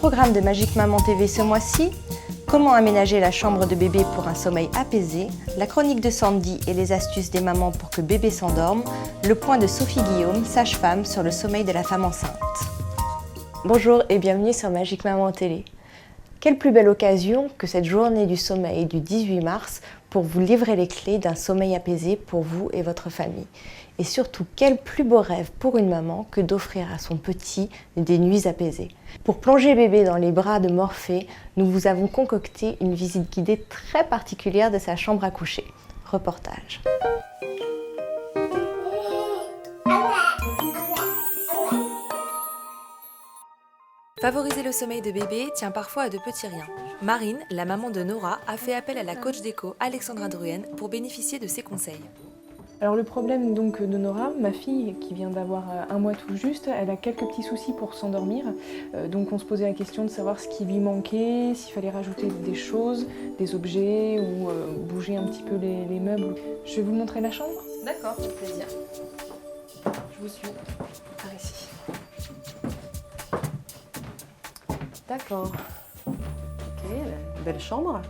programme de Magique Maman TV ce mois-ci, comment aménager la chambre de bébé pour un sommeil apaisé, la chronique de Sandy et les astuces des mamans pour que bébé s'endorme, le point de Sophie Guillaume, sage-femme, sur le sommeil de la femme enceinte. Bonjour et bienvenue sur Magique Maman Télé. Quelle plus belle occasion que cette journée du sommeil du 18 mars pour vous livrer les clés d'un sommeil apaisé pour vous et votre famille. Et surtout, quel plus beau rêve pour une maman que d'offrir à son petit des nuits apaisées. Pour plonger bébé dans les bras de Morphée, nous vous avons concocté une visite guidée très particulière de sa chambre à coucher. Reportage. Favoriser le sommeil de bébé tient parfois à de petits riens. Marine, la maman de Nora, a fait appel à la coach déco Alexandra Druen pour bénéficier de ses conseils. Alors le problème donc de Nora, ma fille qui vient d'avoir un mois tout juste, elle a quelques petits soucis pour s'endormir. Donc on se posait la question de savoir ce qui lui manquait, s'il fallait rajouter des choses, des objets ou bouger un petit peu les meubles. Je vais vous montrer la chambre. D'accord, avec plaisir. Je vous suis par ici. D'accord. Ok, une belle chambre.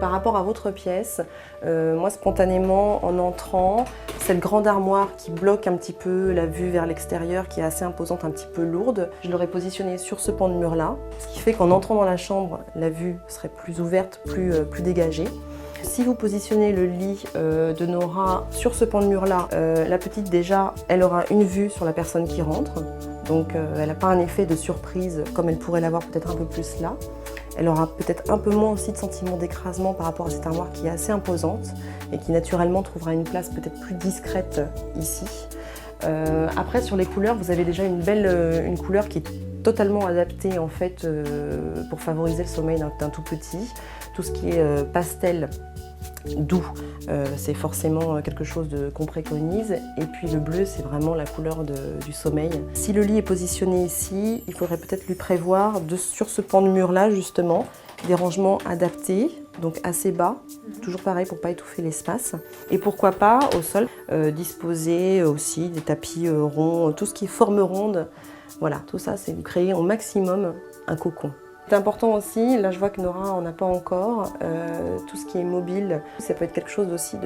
Par rapport à votre pièce, moi spontanément en entrant, cette grande armoire qui bloque un petit peu la vue vers l'extérieur, qui est assez imposante, un petit peu lourde, je l'aurais positionnée sur ce pan de mur là, ce qui fait qu'en entrant dans la chambre, la vue serait plus ouverte, plus dégagée. Si vous positionnez le lit de Nora sur ce pan de mur là, la petite déjà, elle aura une vue sur la personne qui rentre, donc elle n'a pas un effet de surprise comme elle pourrait l'avoir peut-être un peu plus là. Elle aura peut-être un peu moins aussi de sentiment d'écrasement par rapport à cette armoire qui est assez imposante et qui naturellement trouvera une place peut-être plus discrète ici. Après sur les couleurs, vous avez déjà une couleur qui est totalement adaptée en fait pour favoriser le sommeil d'un tout petit. Tout ce qui est pastel doux, c'est forcément quelque chose qu'on préconise. Et puis le bleu, c'est vraiment la couleur du sommeil. Si le lit est positionné ici, il faudrait peut-être lui prévoir sur ce pan de mur là justement, des rangements adaptés, donc assez bas, toujours pareil pour ne pas étouffer l'espace. Et pourquoi pas au sol, disposer aussi des tapis ronds, tout ce qui est forme ronde. Voilà, tout ça c'est de créer au maximum un cocon. C'est important aussi, là je vois que Nora en a pas encore, tout ce qui est mobile, ça peut être quelque chose aussi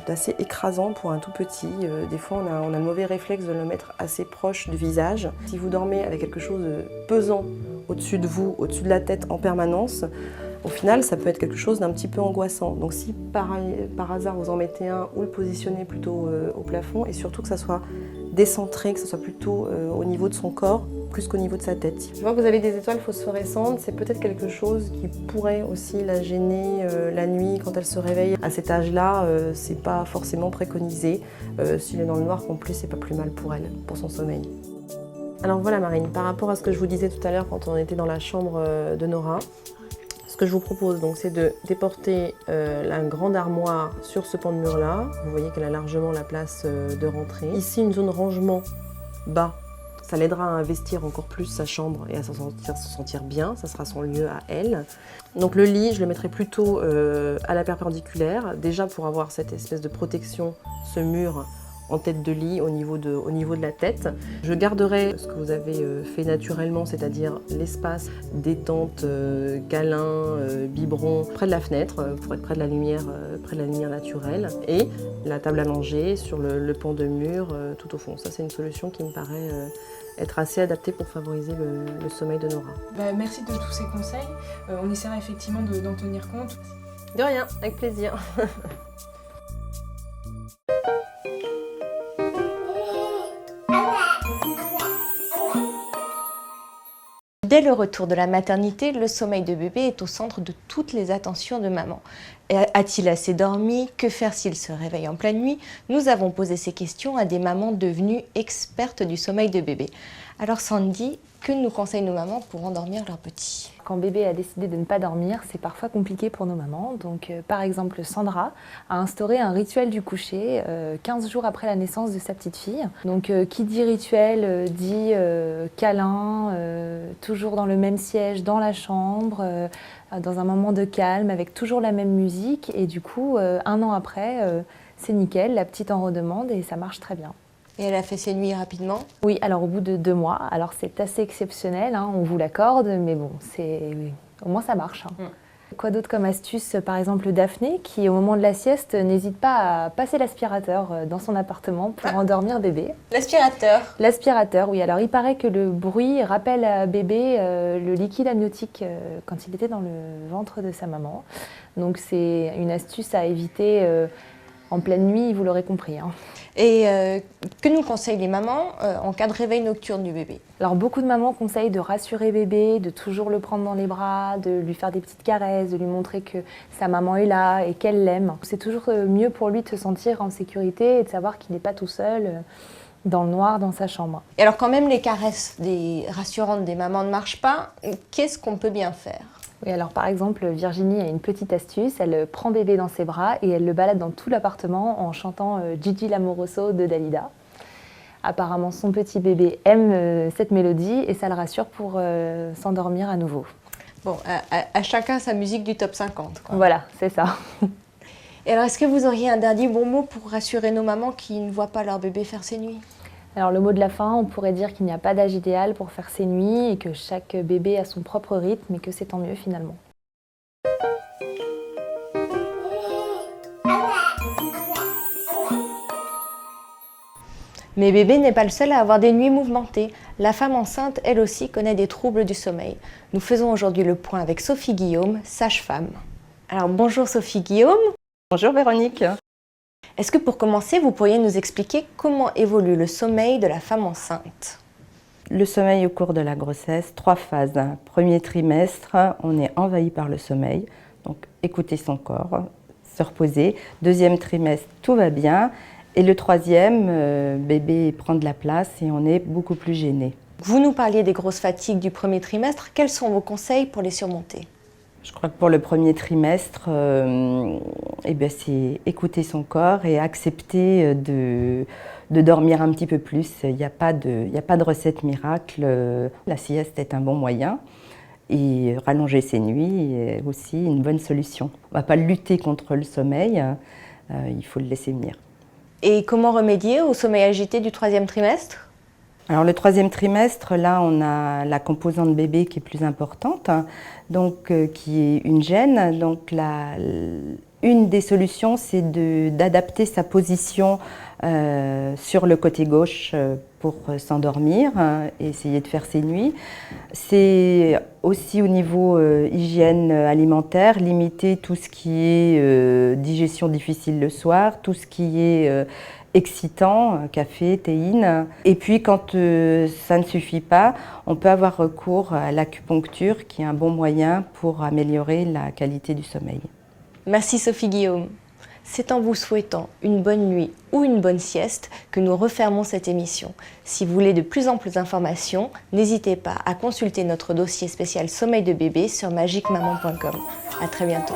d'assez écrasant pour un tout petit. Des fois on a le mauvais réflexe de le mettre assez proche du visage. Si vous dormez avec quelque chose de pesant au-dessus de vous, au-dessus de la tête en permanence, au final ça peut être quelque chose d'un petit peu angoissant. Donc si par hasard vous en mettez un ou le positionnez plutôt au plafond et surtout que ça soit décentré, que ce soit plutôt au niveau de son corps, plus qu'au niveau de sa tête. Je vois que vous avez des étoiles phosphorescentes, c'est peut-être quelque chose qui pourrait aussi la gêner la nuit quand elle se réveille. À cet âge-là, c'est pas forcément préconisé. S'il est dans le noir complet, c'est pas plus mal pour elle, pour son sommeil. Alors voilà Marine, par rapport à ce que je vous disais tout à l'heure quand on était dans la chambre de Nora, ce que je vous propose donc c'est de déporter la grande armoire sur ce pan de mur là. Vous voyez qu'elle a largement la place de rentrer. Ici une zone rangement bas. Ça l'aidera à investir encore plus sa chambre et à se sentir bien, ça sera son lieu à elle. Donc le lit, je le mettrai plutôt à la perpendiculaire, déjà pour avoir cette espèce de protection, ce mur en tête de lit au niveau de la tête. Je garderai ce que vous avez fait naturellement, c'est-à-dire l'espace détente, câlin, biberon près de la fenêtre pour être près de la lumière naturelle et la table à manger sur le pan de mur tout au fond. Ça c'est une solution qui me paraît être assez adaptée pour favoriser le sommeil de Nora. Merci de tous ces conseils. On essaiera effectivement d'en tenir compte. De rien, avec plaisir. Dès le retour de la maternité, le sommeil de bébé est au centre de toutes les attentions de maman. A-t-il assez dormi? Que faire s'il se réveille en pleine nuit? Nous avons posé ces questions à des mamans devenues expertes du sommeil de bébé. Alors Sandy, que nous conseillent nos mamans pour endormir leur petit? Quand bébé a décidé de ne pas dormir, c'est parfois compliqué pour nos mamans. Donc, par exemple, Sandra a instauré un rituel du coucher 15 jours après la naissance de sa petite fille. Donc, qui dit rituel dit câlin, toujours dans le même siège, dans la chambre, dans un moment de calme, avec toujours la même musique. Et du coup, un an après, c'est nickel, la petite en redemande et ça marche très bien. Et elle a fait ses nuits rapidement? Oui, alors au bout de 2 mois, alors c'est assez exceptionnel, hein, on vous l'accorde, mais bon, au moins ça marche. Hein. Quoi d'autre comme astuce? Par exemple Daphné, qui au moment de la sieste n'hésite pas à passer l'aspirateur dans son appartement pour endormir bébé. L'aspirateur? L'aspirateur, oui. Alors il paraît que le bruit rappelle à bébé le liquide amniotique quand il était dans le ventre de sa maman. Donc c'est une astuce à éviter en pleine nuit, vous l'aurez compris. Hein. Et que nous conseillent les mamans en cas de réveil nocturne du bébé? Alors beaucoup de mamans conseillent de rassurer bébé, de toujours le prendre dans les bras, de lui faire des petites caresses, de lui montrer que sa maman est là et qu'elle l'aime. C'est toujours mieux pour lui de se sentir en sécurité et de savoir qu'il n'est pas tout seul dans le noir dans sa chambre. Et alors quand même les caresses rassurantes des mamans ne marchent pas, qu'est-ce qu'on peut bien faire? Oui, alors par exemple, Virginie a une petite astuce, elle prend bébé dans ses bras et elle le balade dans tout l'appartement en chantant Gigi l'Amoroso de Dalida. Apparemment, son petit bébé aime cette mélodie et ça le rassure pour s'endormir à nouveau. Bon, à chacun sa musique du top 50. Quoi. Voilà, c'est ça. Et alors, est-ce que vous auriez un dernier bon mot pour rassurer nos mamans qui ne voient pas leur bébé faire ses nuits? Alors le mot de la fin, on pourrait dire qu'il n'y a pas d'âge idéal pour faire ses nuits et que chaque bébé a son propre rythme et que c'est tant mieux finalement. Mais bébé n'est pas le seul à avoir des nuits mouvementées. La femme enceinte, elle aussi, connaît des troubles du sommeil. Nous faisons aujourd'hui le point avec Sophie Guillaume, sage-femme. Alors bonjour Sophie Guillaume. Bonjour Véronique. Est-ce que pour commencer, vous pourriez nous expliquer comment évolue le sommeil de la femme enceinte? Le sommeil au cours de la grossesse, 3 phases. Premier trimestre, on est envahi par le sommeil, donc écouter son corps, se reposer. Deuxième trimestre, tout va bien. Et le troisième, bébé prend de la place et on est beaucoup plus gêné. Vous nous parliez des grosses fatigues du premier trimestre. Quels sont vos conseils pour les surmonter? Je crois que pour le premier trimestre, c'est écouter son corps et accepter de dormir un petit peu plus. Il n'y a pas de recette miracle. La sieste est un bon moyen et rallonger ses nuits est aussi une bonne solution. On ne va pas lutter contre le sommeil, il faut le laisser venir. Et comment remédier au sommeil agité du troisième trimestre? Alors le troisième trimestre, là on a la composante bébé qui est plus importante, donc qui est une gêne. Donc une des solutions c'est d'adapter sa position sur le côté gauche pour s'endormir et essayer de faire ses nuits. C'est aussi au niveau hygiène alimentaire, limiter tout ce qui est digestion difficile le soir, tout ce qui est excitant, café, théine. Et puis quand ça ne suffit pas, on peut avoir recours à l'acupuncture qui est un bon moyen pour améliorer la qualité du sommeil. Merci Sophie Guillaume. C'est en vous souhaitant une bonne nuit ou une bonne sieste que nous refermons cette émission. Si vous voulez de plus amples informations, n'hésitez pas à consulter notre dossier spécial sommeil de bébé sur magicmaman.com. À très bientôt.